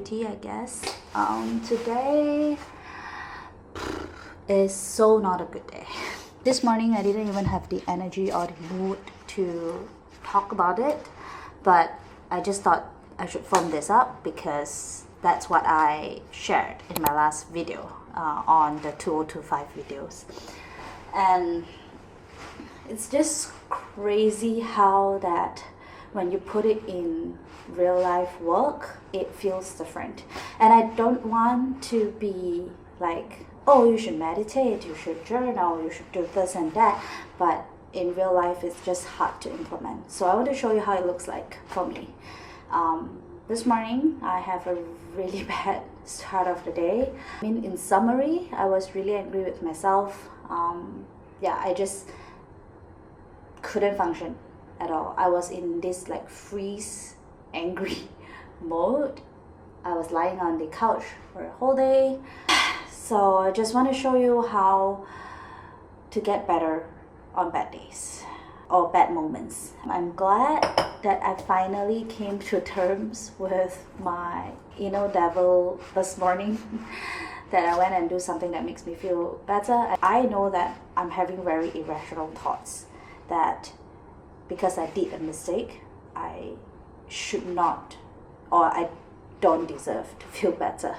negativity, I guess. Today is so not a good day. This morning I didn't even have the energy or the mood to talk about it, but I just thought I should film this up because that's what I shared in my last video on the 2025 videos. And it's just crazy how that when you put it in real life work, it feels different. And I don't want to be like, oh, you should meditate, you should journal, you should do this and that, but in real life it's just hard to implement. So I want to show you how it looks like for me. This morning I have a really bad start of the day. I mean, in summary, I was really angry with myself. I just couldn't function at all. I was in this like freeze angry mode. I was lying on the couch for a whole day. So I just want to show you how to get better on bad days or bad moments. I'm glad that I finally came to terms with my inner devil this morning. That I went and do something that makes me feel better. I know that I'm having very irrational thoughts, that because I did a mistake, I should not, or I don't deserve to feel better.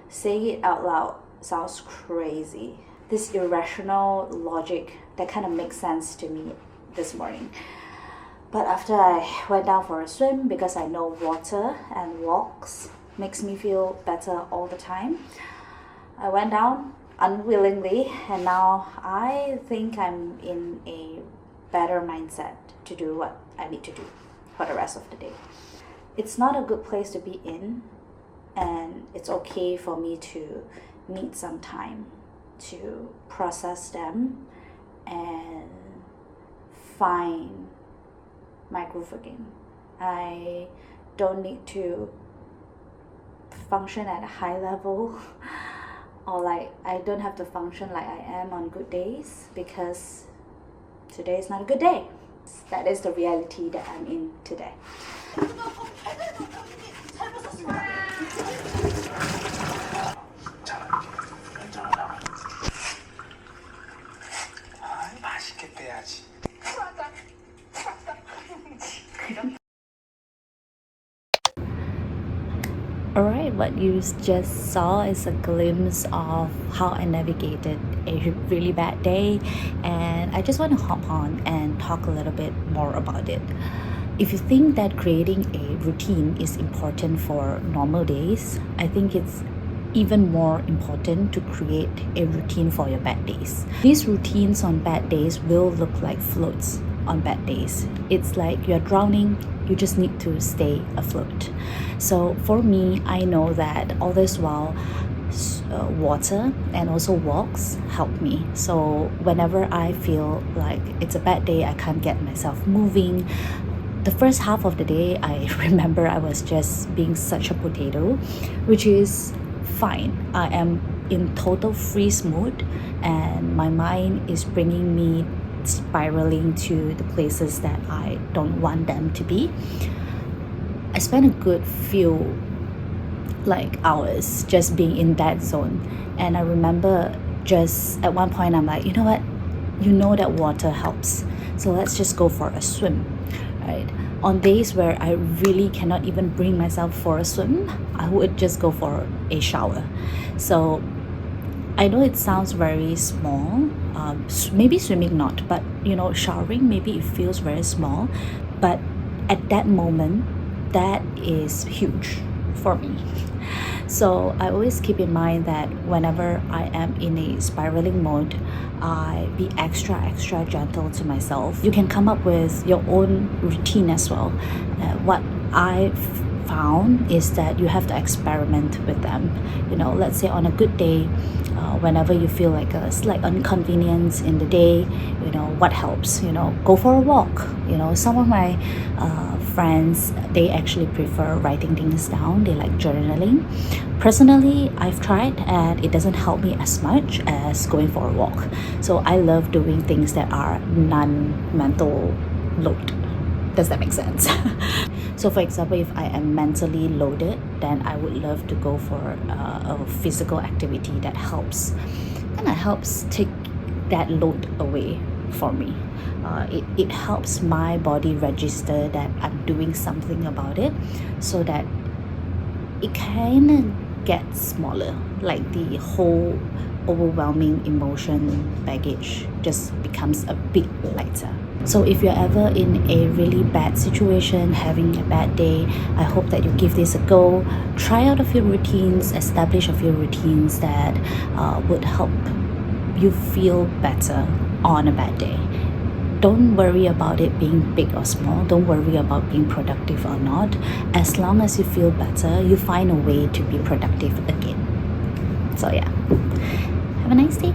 Saying it out loud sounds crazy. This irrational logic that kind of makes sense to me this morning. But after I went down for a swim, because I know water and walks makes me feel better all the time, I went down unwillingly, and now I think I'm in a better mindset to do what I need to do for the rest of the day. It's not a good place to be in, and it's okay for me to need some time to process them and find my groove again. I don't need to function at a high level or like I don't have to function like I am on good days, because today is not a good day. That is the reality that I'm in today. Alright, what you just saw is a glimpse of how I navigated a really bad day, and I just want to hop on and talk a little bit more about it. If you think that creating a routine is important for normal days, I think it's even more important to create a routine for your bad days. These routines on bad days will look like floats on bad days. It's like you're drowning, you just need to stay afloat. So for me, I know that all this while water and also walks help me. So whenever I feel like it's a bad day, I can't get myself moving, the first half of the day, I remember I was just being such a potato, which is fine. I am in total freeze mode, and my mind is bringing me spiraling to the places that I don't want them to be. I spent a good few hours just being in that zone, and I remember just at one point I'm like, you know what, you know that water helps, so let's just go for a swim, right? On days where I really cannot even bring myself for a swim, I would just go for a shower. So I know it sounds very small, maybe swimming not, but showering, maybe it feels very small, but at that moment that is huge for me. So I always keep in mind that whenever I am in a spiraling mode, I be extra gentle to myself. You can come up with your own routine as well. What I found is that you have to experiment with them. Let's say on a good day, whenever you feel like a slight inconvenience in the day, what helps? Go for a walk. Some of my friends, they actually prefer writing things down. They like journaling. Personally, I've tried and it doesn't help me as much as going for a walk. So I love doing things that are non-mental load. Does that make sense? So for example, if I am mentally loaded, then I would love to go for a physical activity that helps take that load away for me. It helps my body register that I'm doing something about it, so that it kind of gets smaller, like the whole overwhelming emotion baggage just becomes a bit lighter. So if you're ever in a really bad situation, having a bad day, I hope that you give this a go. Try out a few routines, establish a few routines that would help you feel better on a bad day. Don't worry about it being big or small. Don't worry about being productive or not. As long as you feel better, you find a way to be productive again. So yeah, have a nice day.